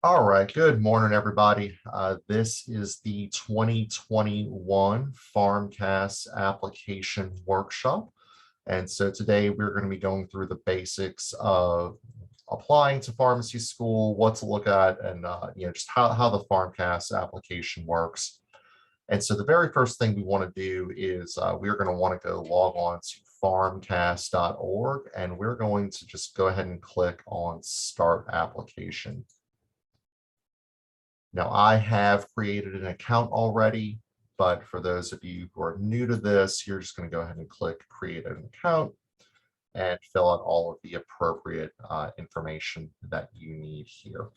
All right, good morning, everybody. This is the 2021 PharmCAS application workshop. And so today we're going to be going through the basics of applying to pharmacy school, what to look at, and just how the PharmCAS application works. And so the very first thing we want to do is we're going to want to go log on to pharmcas.org, and we're going to just go ahead and click on Start Application. Now, I have created an account already, but for those of you who are new to this, you're just going to go ahead and click Create an Account and fill out all of the appropriate information that you need here.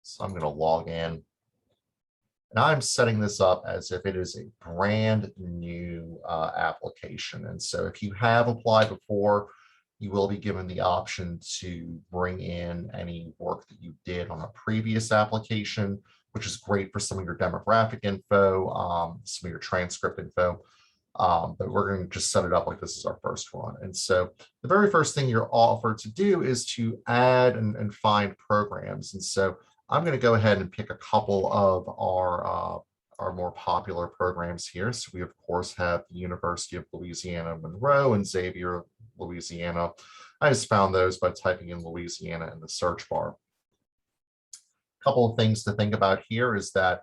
So I'm going to log in. And I'm setting this up as if it is a brand new application. And so if you have applied before, you will be given the option to bring in any work that you did on a previous application, which is great for some of your demographic info, some of your transcript info. But we're going to just set it up like this is our first one. And so the very first thing you're offered to do is to add and find programs. And so I'm going to go ahead and pick a couple of our more popular programs here. So we, of course, have the University of Louisiana Monroe and Xavier, Louisiana. I just found those by typing in Louisiana in the search bar. A couple of things to think about here is that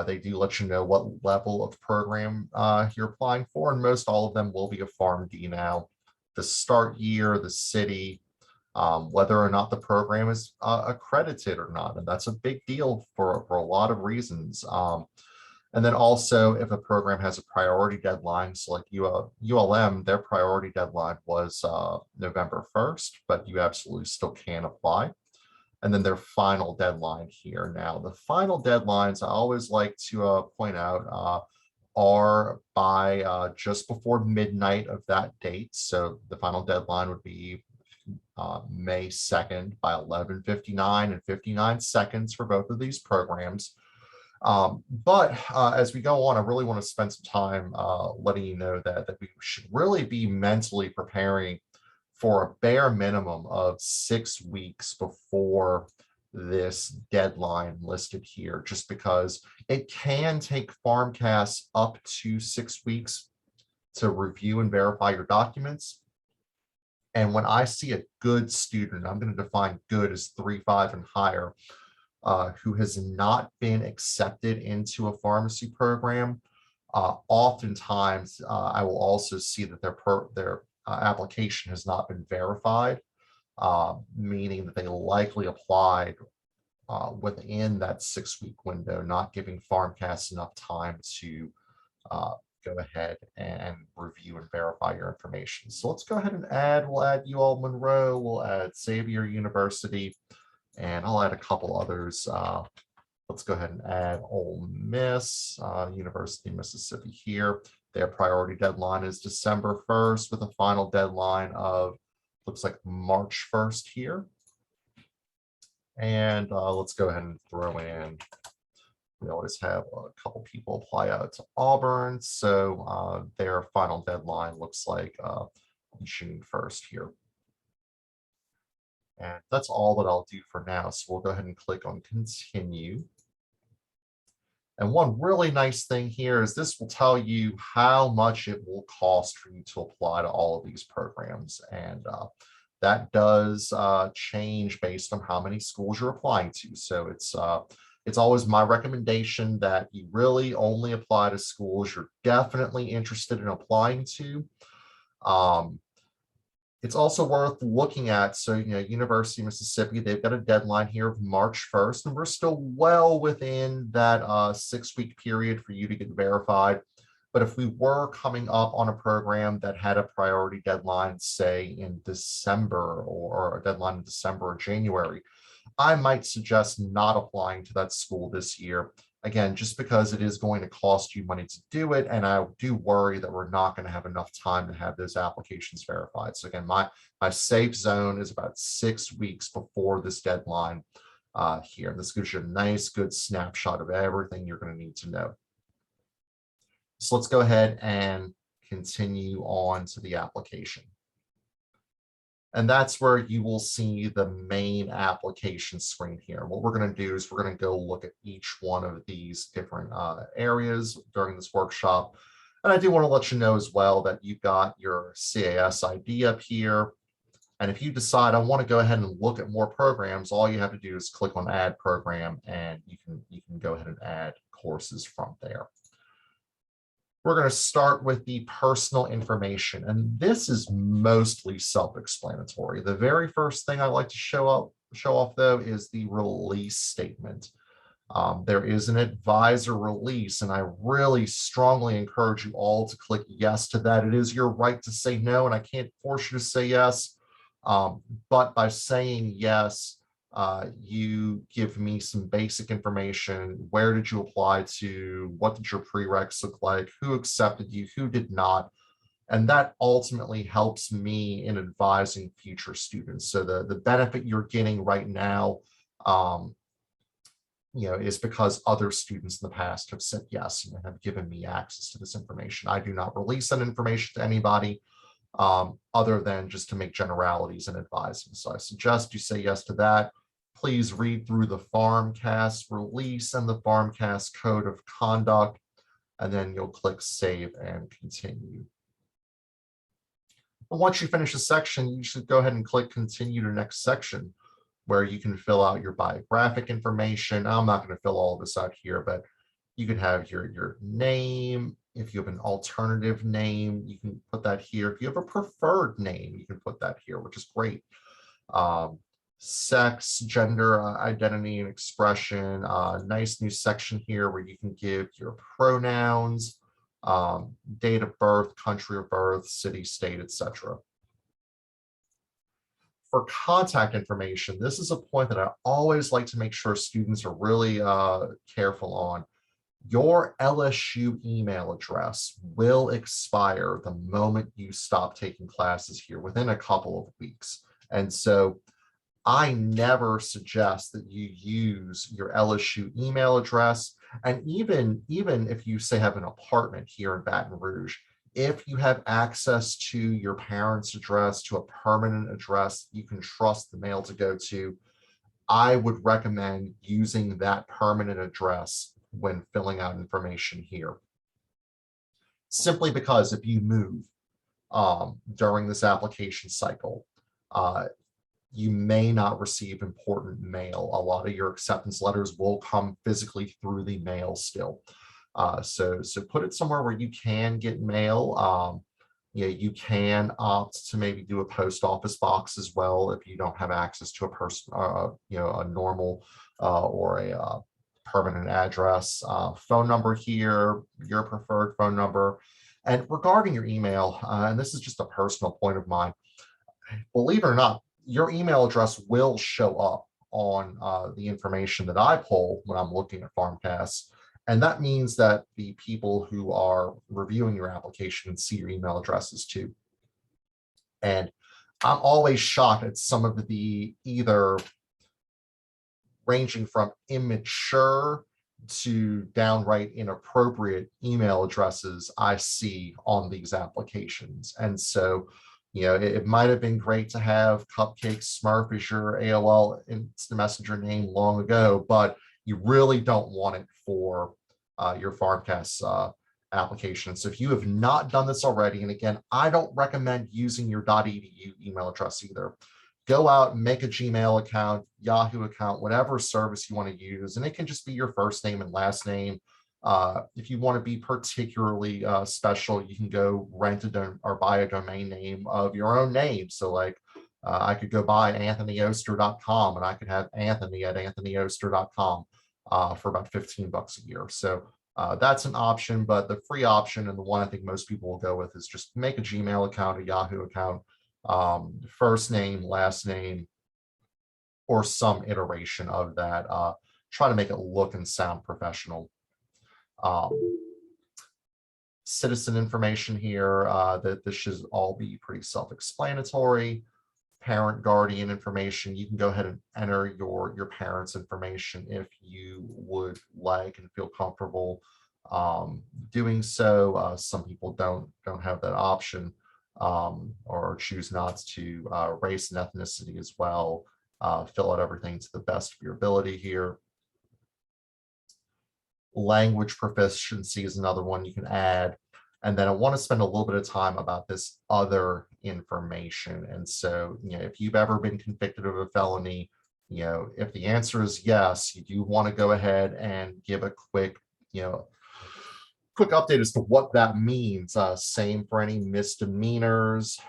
they do let you know what level of program you're applying for, and most all of them will be a PharmD now. The start year, the city, whether or not the program is accredited or not, and that's a big deal for a lot of reasons. And then also if a program has a priority deadline, so like ULM, their priority deadline was November 1st, but you absolutely still can apply. And then their final deadline here. Now, the final deadlines, I always like to point out, are by just before midnight of that date. So the final deadline would be May 2nd by 11:59 and 59 seconds for both of these programs. But as we go on, I really want to spend some time letting you know that we should really be mentally preparing for a bare minimum of 6 weeks before this deadline listed here, just because it can take PharmCAS up to 6 weeks to review and verify your documents. And when I see a good student, I'm going to define good as 3.5 and higher, who has not been accepted into a pharmacy program, oftentimes I will also see that their application has not been verified, meaning that they likely applied within that 6-week window, not giving PharmCAS enough time to go ahead and review and verify your information. So let's go ahead and we'll add UL Monroe, we'll add Xavier University, and I'll add a couple others. Let's go ahead and add Ole Miss, University of Mississippi here. Their priority deadline is December 1st with a final deadline of, looks like March 1st here. And let's go ahead and throw in, we always have a couple people apply out to Auburn. So their final deadline looks like June 1st here. And that's all that I'll do for now. So we'll go ahead and click on continue. And one really nice thing here is this will tell you how much it will cost for you to apply to all of these programs. And that does change based on how many schools you're applying to. So it's always my recommendation that you really only apply to schools you're definitely interested in applying to. It's also worth looking at, so, University of Mississippi, they've got a deadline here of March 1st, and we're still well within that 6-week period for you to get verified. But if we were coming up on a program that had a priority deadline, say in December, or a deadline in December or January, I might suggest not applying to that school this year. Again, just because it is going to cost you money to do it, and I do worry that we're not going to have enough time to have those applications verified. So again, my safe zone is about 6 weeks before this deadline here. This gives you a nice, good snapshot of everything you're going to need to know. So let's go ahead and continue on to the application. And that's where you will see the main application screen here. What we're going to do is we're going to go look at each one of these different areas during this workshop. And I do want to let you know as well that you've got your CAS ID up here. And if you decide I want to go ahead and look at more programs, all you have to do is click on Add Program, and you can go ahead and add courses from there. We're going to start with the personal information, and this is mostly self-explanatory. The very first thing I like to show off though is the release statement. There is an advisor release, and I really strongly encourage you all to click yes to that. It is your right to say no, and I can't force you to say yes. But by saying yes, you give me some basic information. Where did you apply to? What did your prereqs look like? Who accepted you? Who did not? And that ultimately helps me in advising future students. So the benefit you're getting right now, is because other students in the past have said yes and have given me access to this information. I do not release that information to anybody other than just to make generalities and advising. So I suggest you say yes to that. Please read through the PharmCAS release and the PharmCAS code of conduct, and then you'll click save and continue. And once you finish a section, you should go ahead and click continue to next section, where you can fill out your biographic information. I'm not going to fill all of this out here, but you can have your name. If you have an alternative name, you can put that here. If you have a preferred name, you can put that here, which is great. Sex, gender, identity, and expression. Nice new section here where you can give your pronouns, date of birth, country of birth, city, state, etc. For contact information, this is a point that I always like to make sure students are really careful on. Your LSU email address will expire the moment you stop taking classes here, within a couple of weeks. And so I never suggest that you use your LSU email address. And even if you say have an apartment here in Baton Rouge, if you have access to your parents' address, to a permanent address you can trust the mail to go to, I would recommend using that permanent address when filling out information here. Simply because if you move during this application cycle, you may not receive important mail. A lot of your acceptance letters will come physically through the mail still. So put it somewhere where you can get mail. You can opt to maybe do a post office box as well if you don't have access to a person, a normal or a permanent address. Phone number here, your preferred phone number. And regarding your email, and this is just a personal point of mine, believe it or not, your email address will show up on the information that I pull when I'm looking at PharmCAS. And that means that the people who are reviewing your application see your email addresses too. And I'm always shocked at some of the either ranging from immature to downright inappropriate email addresses I see on these applications. And so, it might have been great to have Cupcake Smurf as your AOL Instant Messenger name long ago, but you really don't want it for your PharmCAS application. So if you have not done this already, and again, I don't recommend using your .edu email address either. Go out and make a Gmail account, Yahoo account, whatever service you want to use, and it can just be your first name and last name. If you want to be particularly special, you can go rent or buy a domain name of your own name. So like I could go buy anthonyoster.com and I could have Anthony at anthonyoster.com for about $15 a year. So that's an option, but the free option and the one I think most people will go with is just make a Gmail account, a Yahoo account, first name, last name, or some iteration of that. Try to make it look and sound professional. Citizen information here, that this should all be pretty self-explanatory. Parent guardian information, you can go ahead and enter your parents' information if you would like and feel comfortable doing so. Some people don't have that option. or choose not to, race and ethnicity as well. Fill out everything to the best of your ability here. Language proficiency is another one you can add. And then I want to spend a little bit of time about this other information. And so, if you've ever been convicted of a felony, if the answer is yes, you do want to go ahead and give a quick update as to what that means. Same for any misdemeanors.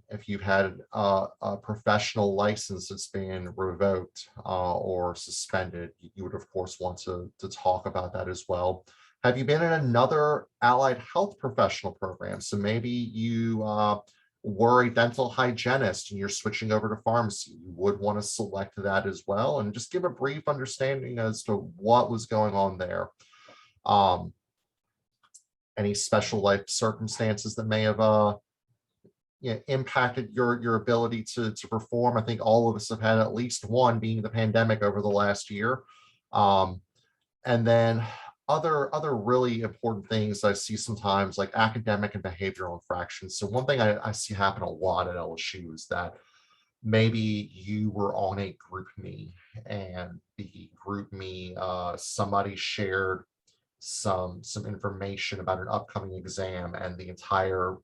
If you've had a professional license that's been revoked or suspended, you would of course want to talk about that as well. Have you been in another allied health professional program? So maybe you were a dental hygienist and you're switching over to pharmacy. You would want to select that as well and just give a brief understanding as to what was going on there. Any special life circumstances that may have impacted your ability to perform. I think all of us have had at least one, being the pandemic over the last year. And then other really important things I see sometimes, like academic and behavioral infractions. So one thing I see happen a lot at LSU is that maybe you were on a group me, and the group me, somebody shared some information about an upcoming exam, and the entire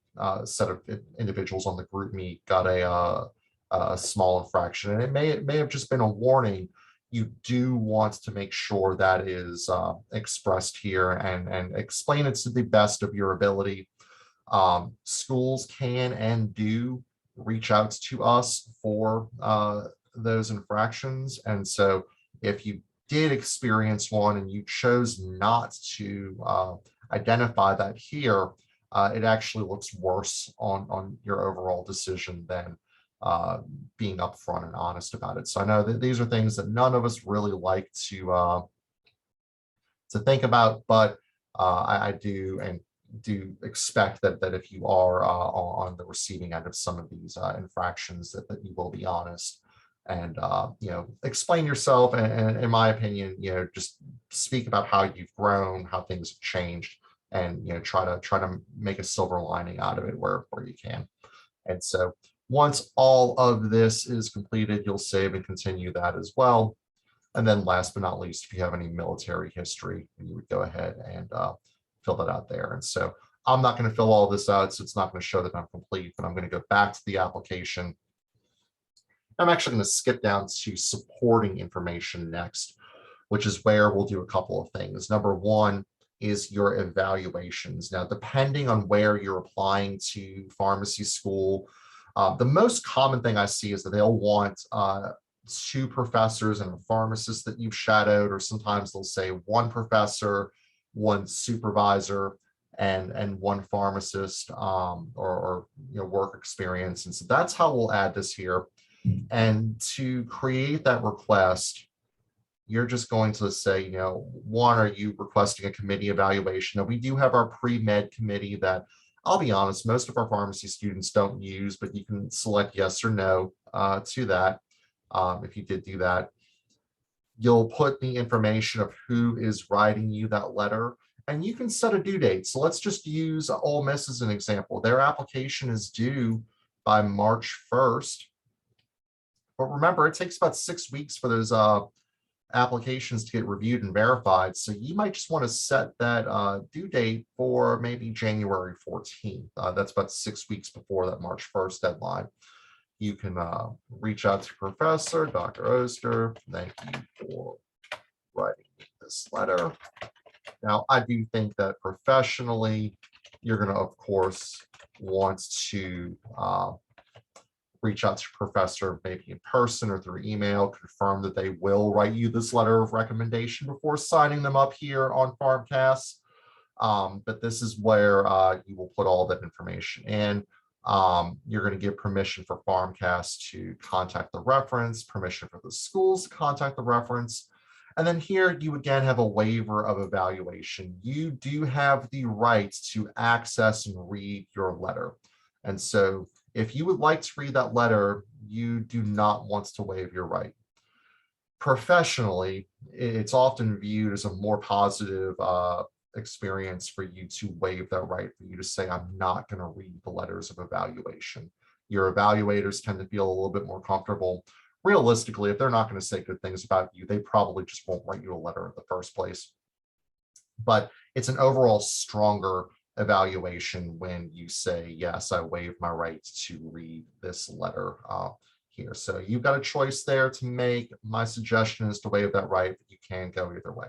set of individuals on the group me got a small infraction, and it may have just been a warning. You do want to make sure that is expressed here and explain it to the best of your ability. Schools can and do reach out to us for those infractions, and so if you did experience one and you chose not to identify that here, it actually looks worse on your overall decision than being upfront and honest about it. So I know that these are things that none of us really like to think about, but I do expect that if you are on the receiving end of some of these infractions, that you will be honest and explain yourself, and in my opinion, just speak about how you've grown, how things have changed, and try to make a silver lining out of it where you can. And so once all of this is completed, you'll save and continue that as well. And then last but not least, if you have any military history, you would go ahead and fill that out there. And so I'm not going to fill all this out, so it's not going to show that I'm complete, but I'm going to go back to the application. I'm actually going to skip down to supporting information next, which is where we'll do a couple of things. Number one is your evaluations. Now, depending on where you're applying to pharmacy school, the most common thing I see is that they'll want 2 professors and a pharmacist that you've shadowed, or sometimes they'll say 1 professor, 1 supervisor, and 1 pharmacist or work experience. And so that's how we'll add this here. And to create that request, you're just going to say, 1, are you requesting a committee evaluation? Now, we do have our pre-med committee that, I'll be honest, most of our pharmacy students don't use, but you can select yes or no to that. If you did do that, you'll put the information of who is writing you that letter, and you can set a due date. So let's just use Ole Miss as an example. Their application is due by March 1st. But remember, it takes about 6 weeks for those applications to get reviewed and verified. So you might just want to set that due date for maybe January 14th. That's about 6 weeks before that March 1st deadline. You can reach out to Professor Dr. Oster. Thank you for writing this letter. Now, I do think that professionally, you're going to, of course, want to reach out to your professor, maybe in person or through email, confirm that they will write you this letter of recommendation before signing them up here on PharmCAS. But this is where you will put all that information in. You're going to give permission for PharmCAS to contact the reference, permission for the schools to contact the reference. And then here you again have a waiver of evaluation. You do have the right to access and read your letter. And so if you would like to read that letter, you do not want to waive your right. Professionally, it's often viewed as a more positive experience for you to waive that right, for you to say, I'm not going to read the letters of evaluation. Your evaluators tend to feel a little bit more comfortable. Realistically, if they're not going to say good things about you, they probably just won't write you a letter in the first place. But it's an overall stronger evaluation when you say, yes, I waive my right to read this letter here. So you've got a choice there to make. My suggestion is to waive that right, but you can go either way.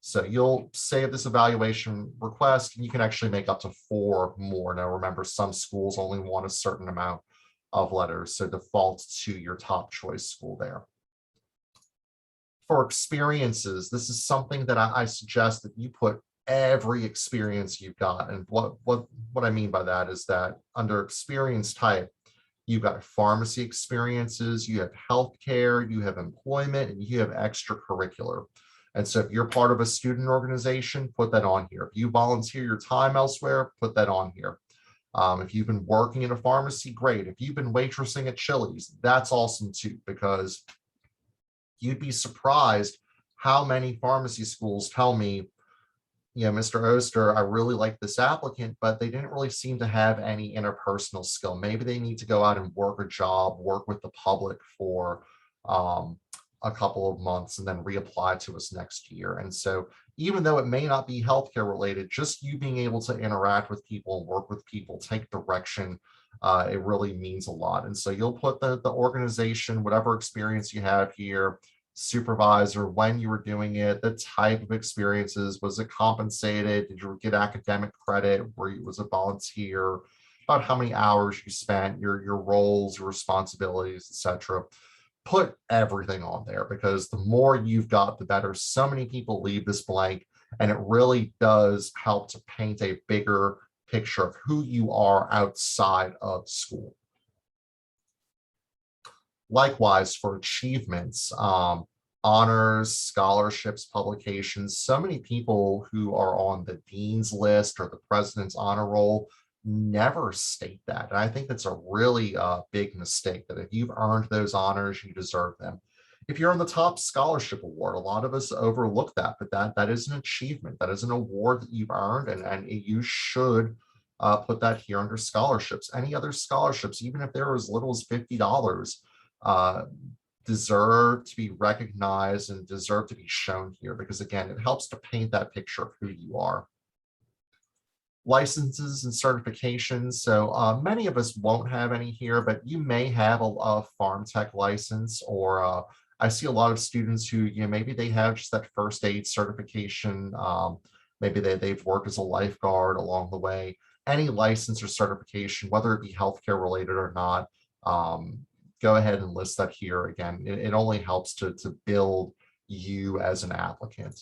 So you'll save this evaluation request, and you can actually make up to 4 more. Now, remember, some schools only want a certain amount of letters, so default to your top choice school there. For experiences, this is something that I suggest that you put every experience you've got. And what I mean by that is that under experience type, you've got pharmacy experiences, you have healthcare, you have employment, and you have extracurricular. And so if you're part of a student organization, put that on here. If you volunteer your time elsewhere, put that on here. If you've been working in a pharmacy, great. If you've been waitressing at Chili's, that's awesome too, because you'd be surprised how many pharmacy schools tell me, Mr. Oster, I really like this applicant, but they didn't really seem to have any interpersonal skill. Maybe they need to go out and work a job, work with the public for a couple of months and then reapply to us next year. And so even though it may not be healthcare related, just you being able to interact with people and work with people, take direction, it really means a lot. And so you'll put the organization, whatever experience you have here, supervisor, when you were doing it, the type of experiences, was it compensated? Did you get academic credit? Was a volunteer? About how many hours you spent, your roles, your responsibilities, etc. Put everything on there, because the more you've got, the better. So many people leave this blank, and it really does help to paint a bigger picture of who you are outside of school. Likewise, for achievements, honors, scholarships, publications, so many people who are on the dean's list or the president's honor roll never state that. And I think that's a really big mistake, that if you've earned those honors, you deserve them. If you're on the top scholarship award, a lot of us overlook that, but that is an achievement. That is an award that you've earned, and you should put that here under scholarships. Any other scholarships, even if they're as little as $50, deserve to be recognized and deserve to be shown here, because again, it helps to paint that picture of who you are. Licenses and certifications. So many of us won't have any here, but you may have a farm tech license, or I see a lot of students who, maybe they have just that first aid certification. Maybe they've worked as a lifeguard along the way. Any license or certification, whether it be healthcare related or not, go ahead and list that here. Again, it only helps to build you as an applicant.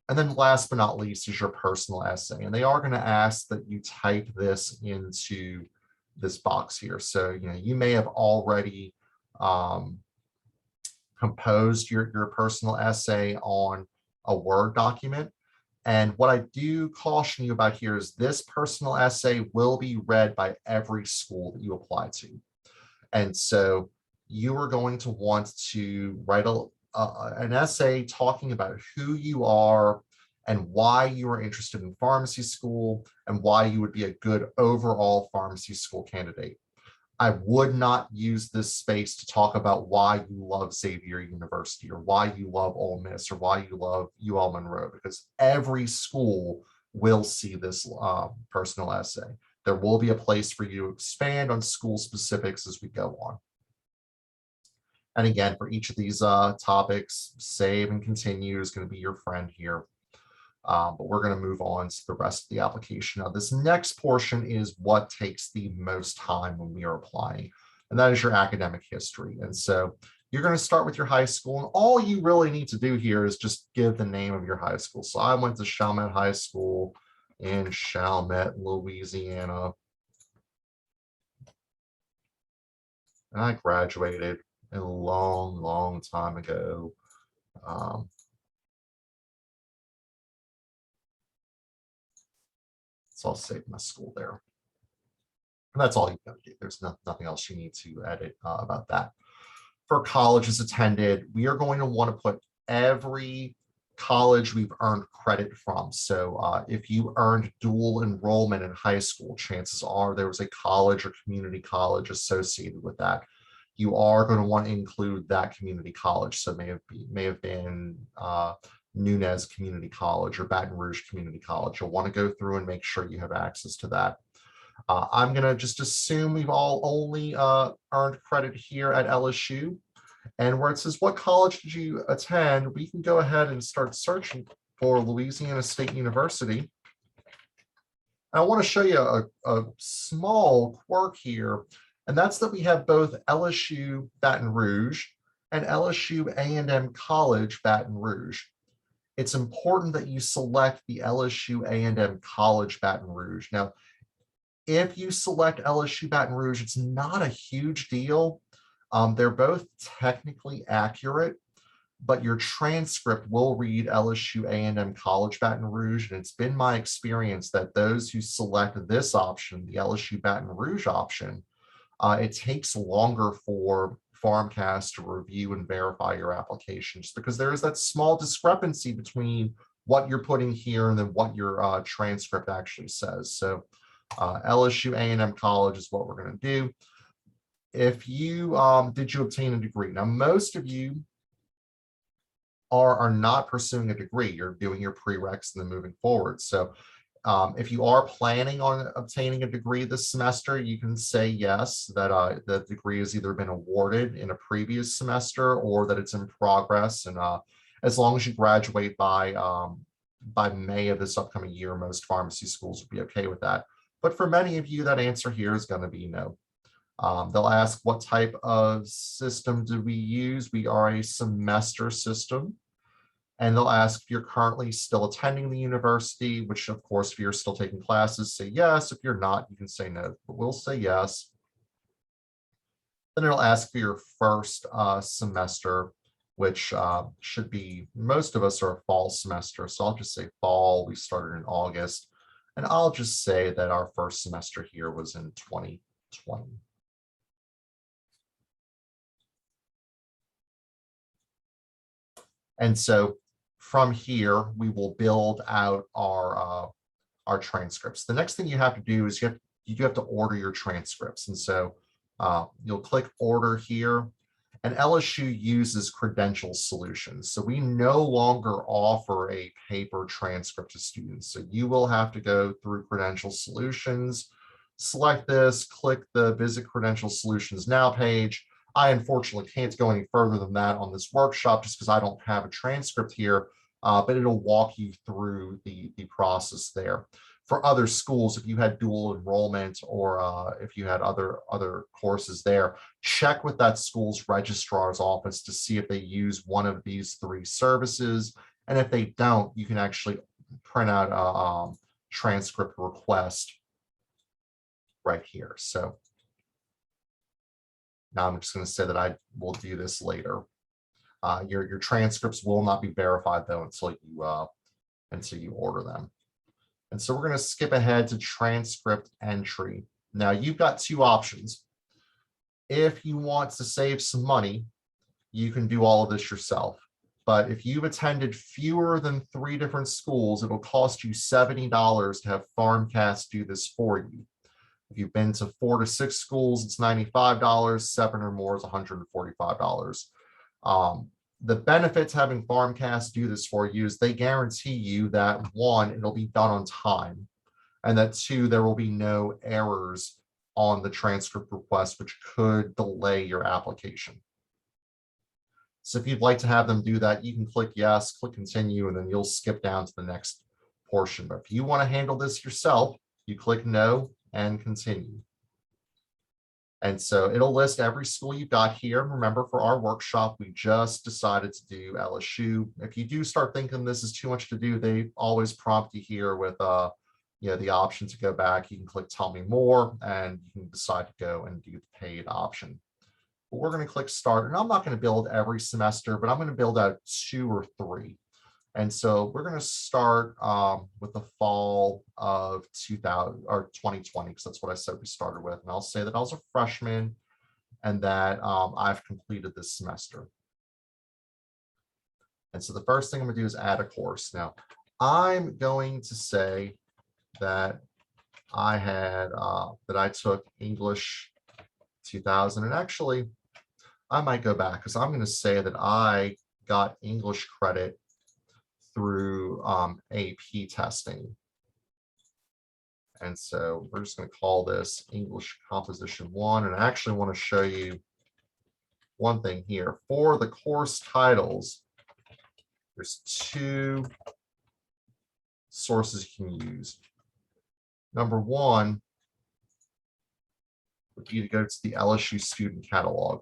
And then last but not least is your personal essay. And they are going to ask that you type this into this box here. So, you may have already composed your personal essay on a Word document. And what I do caution you about here is this personal essay will be read by every school that you apply to. And so you are going to want to write an essay talking about who you are and why you are interested in pharmacy school and why you would be a good overall pharmacy school candidate. I would not use this space to talk about why you love Xavier University or why you love Ole Miss or why you love UL Monroe, because every school will see this personal essay. There will be a place for you to expand on school specifics as we go on. And again, for each of these topics, save and continue is going to be your friend here. But we're going to move on to the rest of the application. Now, this next portion is what takes the most time when we are applying, and that is your academic history. And so you're going to start with your high school, and all you really need to do here is just give the name of your high school. So I went to Chalmette High School in Chalmette, Louisiana, and I graduated a long, long time ago. So I'll save my school there. And that's all you got to do. There's nothing else you need to edit about that. For colleges attended, we are going to want to put every college we've earned credit from. So if you earned dual enrollment in high school, chances are there was a college or community college associated with that. You are going to want to include that community college. So may have been Nunez Community College or Baton Rouge Community College. You'll want to go through and make sure you have access to that. I'm going to just assume we've all only earned credit here at LSU. And where it says, what college did you attend? We can go ahead and start searching for Louisiana State University. I want to show you a small quirk here, and that's that we have both LSU Baton Rouge and LSU A&M College Baton Rouge. It's important that you select the LSU A&M College Baton Rouge. Now, if you select LSU Baton Rouge, it's not a huge deal. They're both technically accurate, but your transcript will read LSU A&M College Baton Rouge, and it's been my experience that those who select this option, the LSU Baton Rouge option, it takes longer for PharmCAS to review and verify your applications because there is that small discrepancy between what you're putting here and then what your transcript actually says. So LSU A&M College is what we're going to do. If you did you obtain a degree? Now, most of you are not pursuing a degree. You're doing your prereqs and then moving forward. So if you are planning on obtaining a degree this semester, you can say yes, that the degree has either been awarded in a previous semester or that it's in progress. And as long as you graduate by May of this upcoming year, most pharmacy schools will be okay with that. But for many of you, that answer here is going to be no. They'll ask, what type of system do we use? We are a semester system. And they'll ask if you're currently still attending the university, which of course, if you're still taking classes, say yes. If you're not, you can say no, but we'll say yes. Then it'll ask for your first semester, which should be, most of us are a fall semester. So I'll just say fall, we started in August. And I'll just say that our first semester here was in 2020. And so from here, we will build out our transcripts. The next thing you have to do is you have to order your transcripts. And so you'll click order here, and LSU uses credential solutions. So we no longer offer a paper transcript to students. So you will have to go through credential solutions, select this, click the visit credential solutions now page. I unfortunately can't go any further than that on this workshop just because I don't have a transcript here, but it'll walk you through the process there. For other schools, if you had dual enrollment or if you had other courses there, check with that school's registrar's office to see if they use one of these 3 services. And if they don't, you can actually print out a transcript request right here. So now I'm just going to say that I will do this later. Your transcripts will not be verified though until you order them. And so we're going to skip ahead to transcript entry. Now you've got 2 options. If you want to save some money, you can do all of this yourself. But if you've attended fewer than 3 different schools, it will cost you $70 to have PharmCAS do this for you. If you've been to 4 to 6 schools, it's $95, 7 or more is $145. The benefits having PharmCAS do this for you is they guarantee you that 1, it'll be done on time, and that 2, there will be no errors on the transcript request, which could delay your application. So if you'd like to have them do that, you can click yes, click continue, and then you'll skip down to the next portion. But if you want to handle this yourself, you click no and continue. And so it'll list every school you've got here. Remember, for our workshop, we just decided to do LSU. If you do start thinking this is too much to do, they always prompt you here with the option to go back. You can click tell me more, and you can decide to go and do the paid option. But we're going to click start, and I'm not going to build every semester, but I'm going to build out 2 or 3. And so we're going to start with the fall of 2020, because that's what I said we started with. And I'll say that I was a freshman and that I've completed this semester. And so the first thing I'm going to do is add a course. Now, I'm going to say that I took English 2000, and actually I might go back because I'm going to say that I got English credit through AP testing. And so we're just going to call this English Composition 1. And I actually want to show you one thing here. For the course titles, there's two sources you can use. Number one would be to go to the LSU student catalog.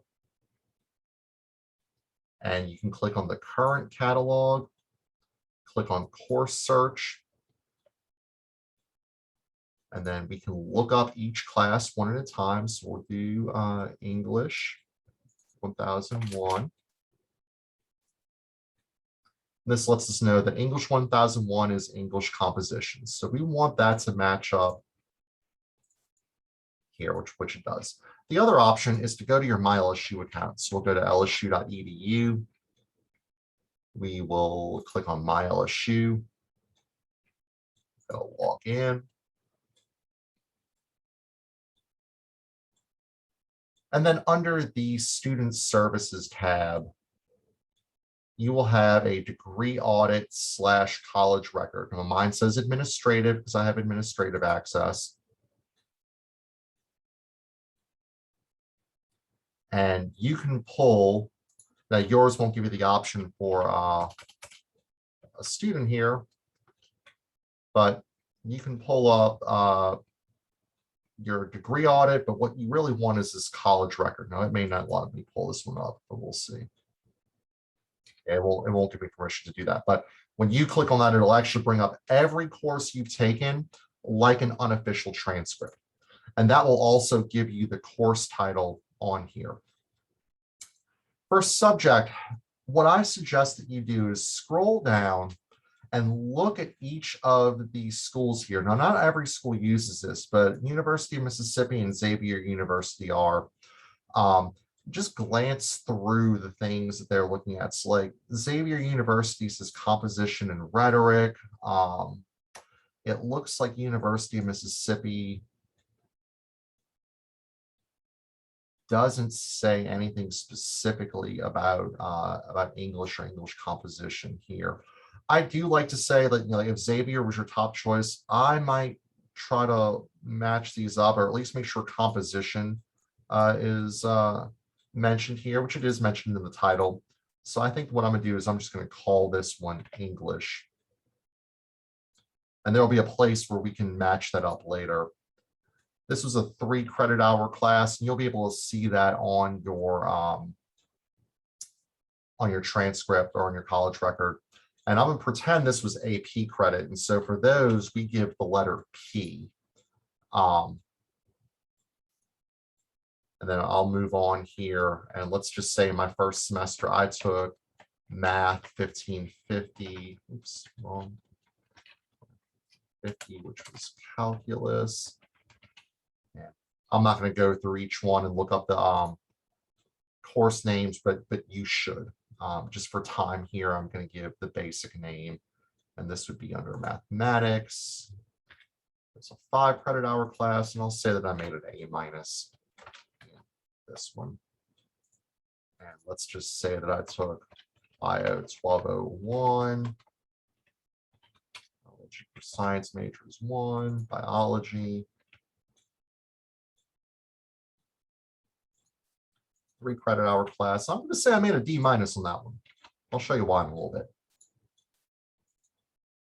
And you can click on the current catalog, click on course search, and then we can look up each class one at a time. So we'll do English 1001. This lets us know that English 1001 is English composition. So we want that to match up here, which it does. The other option is to go to your My LSU account. So we'll go to lsu.edu. We will click on My LSU. It'll log in. And then under the Student Services tab, you will have a degree audit / college record. Now, mine says administrative because I have administrative access. And you can pull, now yours won't give you the option for a student here, but you can pull up your degree audit, but what you really want is this college record. Now, it may not let me pull this one up, but we'll see. It won't give me permission to do that. But when you click on that, it'll actually bring up every course you've taken like an unofficial transcript. And that will also give you the course title on here. For subject, what I suggest that you do is scroll down and look at each of these schools here. Now, not every school uses this, but University of Mississippi and Xavier University are. Just glance through the things that they're looking at. So like Xavier University says composition and rhetoric. It looks like University of Mississippi doesn't say anything specifically about English or English composition here. I do like to say that, you know, if Xavier was your top choice, I might try to match these up, or at least make sure composition is mentioned here, which it is mentioned in the title. So I think what I'm going to do is I'm just going to call this one English. And there'll be a place where we can match that up later. This was a 3 credit hour class, and you'll be able to see that on your transcript or on your college record. And I'm going to pretend this was AP credit. And so for those, we give the letter P. And then I'll move on here. And let's just say my first semester, I took math 1550. Oops, wrong. 50, which was calculus. Yeah. I'm not going to go through each one and look up the course names, but you should. Just for time here, I'm going to give the basic name. And this would be under mathematics. It's a 5 credit hour class, and I'll say that I made it A-. This one. And let's just say that I took bio 1201. Biology for science majors 1, biology. 3 credit hour class. I'm going to say I made a D- on that one. I'll show you why in a little bit.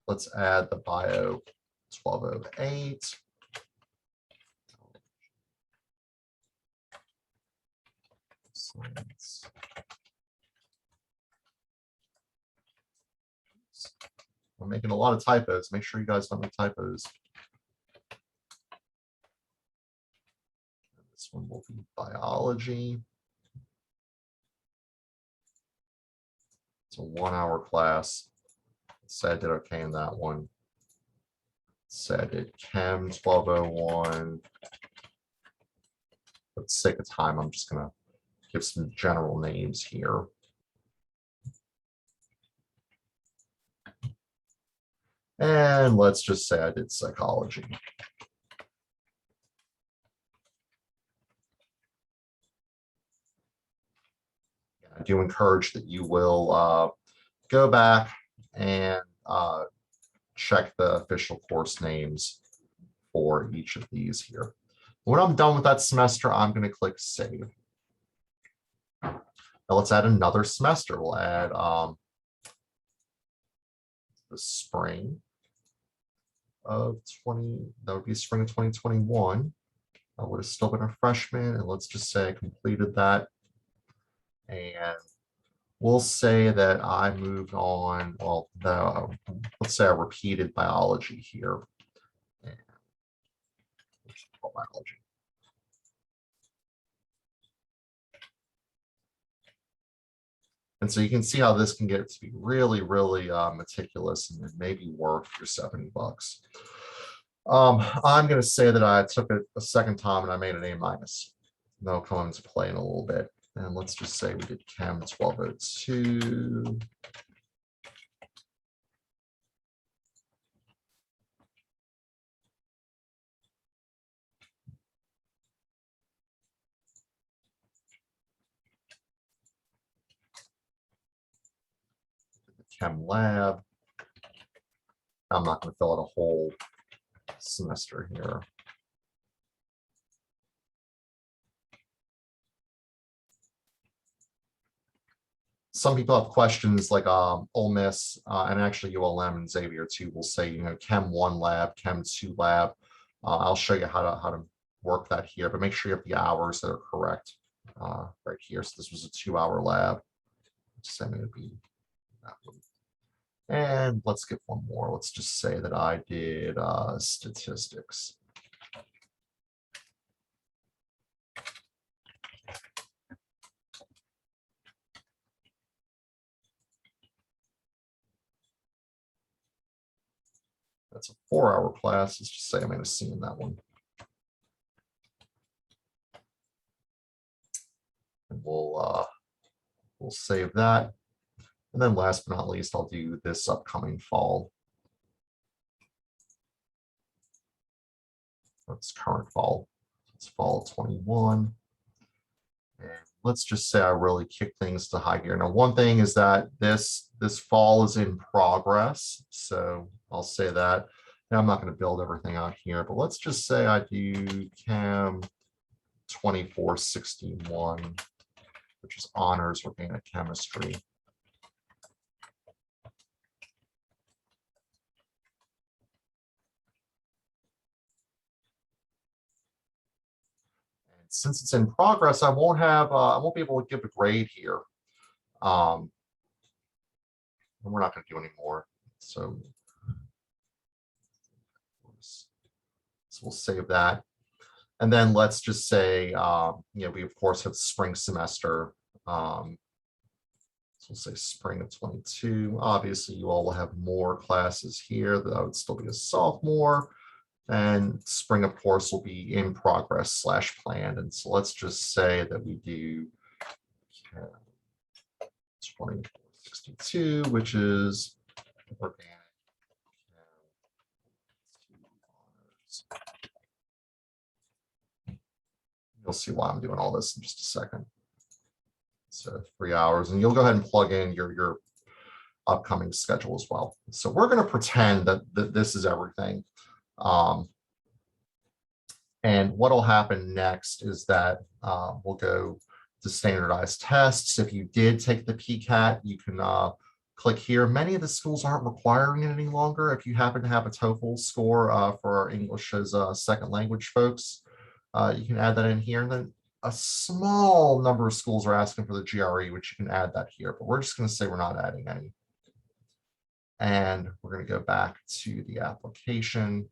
Let's add the bio 1208. Science. I'm making a lot of typos. Make sure you guys don't make typos. This one will be biology. It's a 1 hour class. Say I did okay in that one. Say I did Chem 1201. For the sake of time, I'm just going to give some general names here. And let's just say I did psychology. I do encourage that you will go back and check the official course names for each of these here. When I'm done with that semester, I'm going to click Save. Now let's add another semester. We'll add the spring of 20, that would be spring of 2021. I would have still been a freshman, and let's just say I completed that. And we'll say that I moved on, well, let's say I repeated biology here. And biology. And so you can see how this can get to be really, really meticulous and maybe worth your $70. I'm going to say that I took it a second time and I made an A-. That'll come into play in a little bit. And let's just say we did Chem 1202. Chem lab. I'm not going to fill out a whole semester here. Some people have questions like Ole Miss and actually ULM and Xavier too will say, you know, Chem 1 lab, Chem 2 lab. I'll show you how to work that here, but make sure you have the hours that are correct right here. So this was a 2-hour lab. So I'm going to be that one. And let's get one more. Let's just say that I did statistics. That's a 4-hour class. Let's just say I'm going to C in that one. And we'll save that. And then last but not least, I'll do this upcoming fall. That's current fall. It's fall 21. And let's just say I really kick things to high gear. Now, one thing is that this fall is in progress. So I'll say that. Now, I'm not going to build everything out here, but let's just say I do Chem 2461, which is honors organic chemistry. Since it's in progress, I won't be able to give a grade here. And we're not going to do any more. So we'll save that. And then let's just say, you know, we of course have spring semester. So we'll say spring of 22. Obviously, you all will have more classes here. That I would still be a sophomore. And spring, of course, will be in progress / planned. And so let's just say that we do 2462, which is organic. You'll see why I'm doing all this in just a second. So 3 hours, and you'll go ahead and plug in your upcoming schedule as well. So we're going to pretend that this is everything. And what will happen next is that we'll go to standardized tests. If you did take the PCAT, you can click here. Many of the schools aren't requiring it any longer. If you happen to have a TOEFL score for our English as a second language folks, you can add that in here. And then a small number of schools are asking for the GRE, which you can add that here, but we're just going to say we're not adding any. And we're going to go back to the application.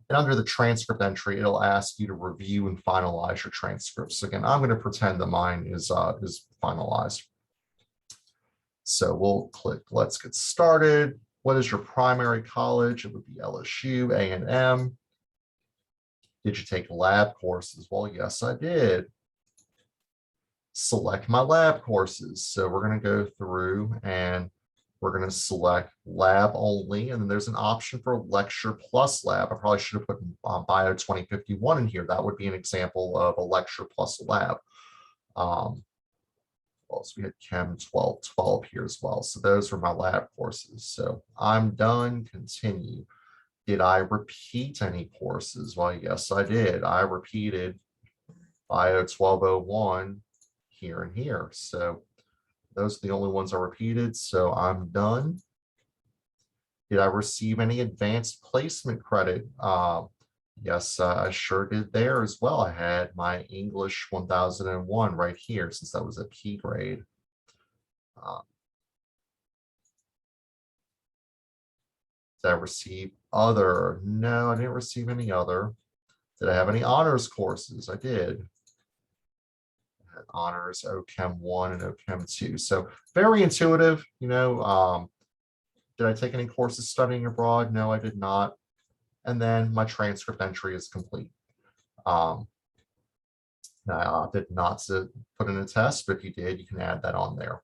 And under the transcript entry, it'll ask you to review and finalize your transcripts. So again, I'm going to pretend that mine is finalized. So we'll click, let's get started. What is your primary college? It would be LSU, A&M. Did you take lab courses? Well, yes, I did. Select my lab courses. So we're going to go through and we're going to select lab only, and then there's an option for lecture plus lab. I probably should have put Bio 2051 in here. That would be an example of a lecture plus a lab. Well, so we had Chem 1212 here as well. So those were my lab courses. So I'm done. Continue. Did I repeat any courses? Well, yes, I did. I repeated Bio 1201 here and here. So those are the only ones I repeated. So I'm done. Did I receive any advanced placement credit? Yes, I sure did there as well. I had my English 1001 right here since that was a P grade. Did I receive other? No, I didn't receive any other. Did I have any honors courses? I did. I had honors OChem 1 and OChem 2. So very intuitive, you know. Did I take any courses studying abroad? No, I did not. And then my transcript entry is complete. I did not put in a test, but if you did, you can add that on there.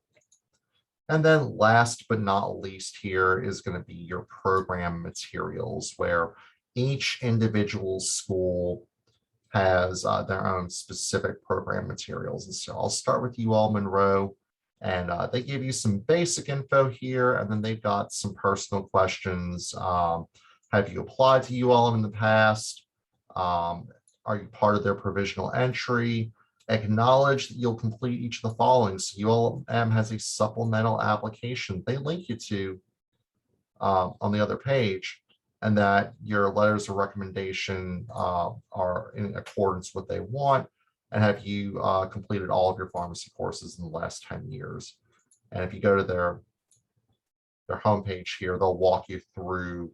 And then last but not least here is going to be your program materials, where each individual school has their own specific program materials. And so I'll start with UL Monroe, and they give you some basic info here, and then they've got some personal questions. Have you applied to ULM in the past? Are you part of their provisional entry? Acknowledge that you'll complete each of the following. So ULM has a supplemental application they link you to on the other page, and that your letters of recommendation are in accordance with what they want, and have you completed all of your pharmacy courses in the last 10 years. And if you go to their homepage here, they'll walk you through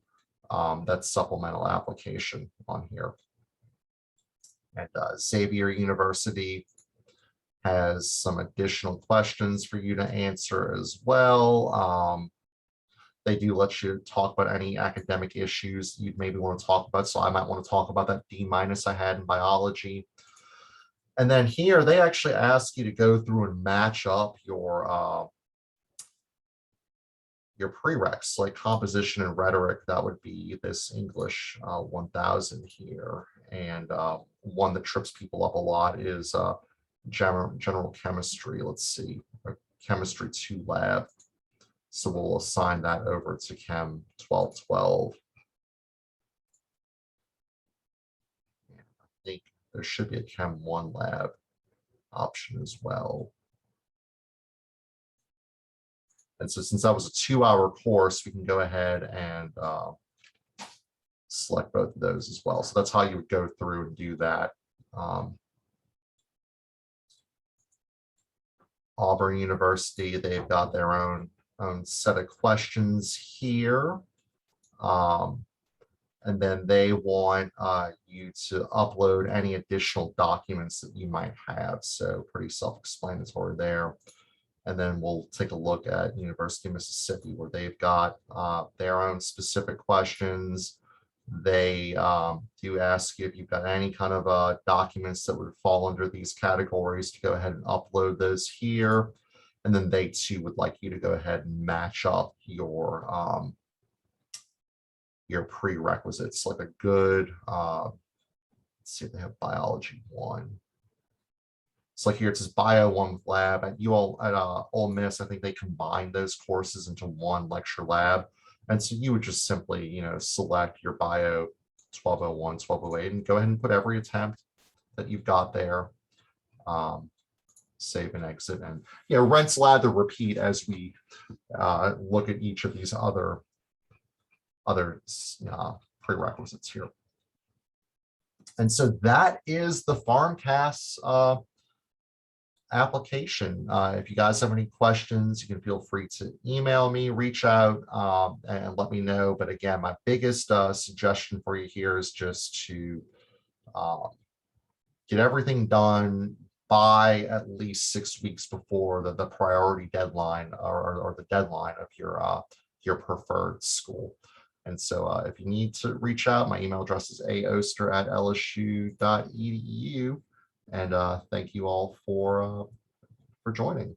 that supplemental application on here. And Xavier University has some additional questions for you to answer as well. They do let you talk about any academic issues you'd maybe want to talk about. So I might want to talk about that D- I had in biology. And then here, they actually ask you to go through and match up your prereqs, like composition and rhetoric. That would be this English 1000 here. And one that trips people up a lot is general chemistry. Let's see, chemistry 2 lab. So we'll assign that over to Chem 1212. And I think there should be a Chem 1 lab option as well. And so since that was a 2-hour course, we can go ahead and select both of those as well. So that's how you would go through and do that. Auburn University, they've got their own set of questions here. And then they want you to upload any additional documents that you might have. So pretty self-explanatory there. And then we'll take a look at University of Mississippi, where they've got their own specific questions. They do ask you if you've got any kind of documents that would fall under these categories to go ahead and upload those here. And then they too would like you to go ahead and match up your prerequisites, like a good, let's see if they have biology 1. So like here it says bio 1 with lab. At Ole Miss, I think they combine those courses into one lecture lab. And so you would just simply, you know, select your bio 1201, 1208, and go ahead and put every attempt that you've got there. Save and exit, and you know, rinse, lather, repeat as we look at each of these other prerequisites here. And so that is the PharmCAS application. If you guys have any questions, you can feel free to email me, reach out, and let me know. But again, my biggest suggestion for you here is just to get everything done by at least 6 weeks before the priority deadline or the deadline of your preferred school. And so if you need to reach out, my email address is aoster@lsu.edu. And thank you all for joining.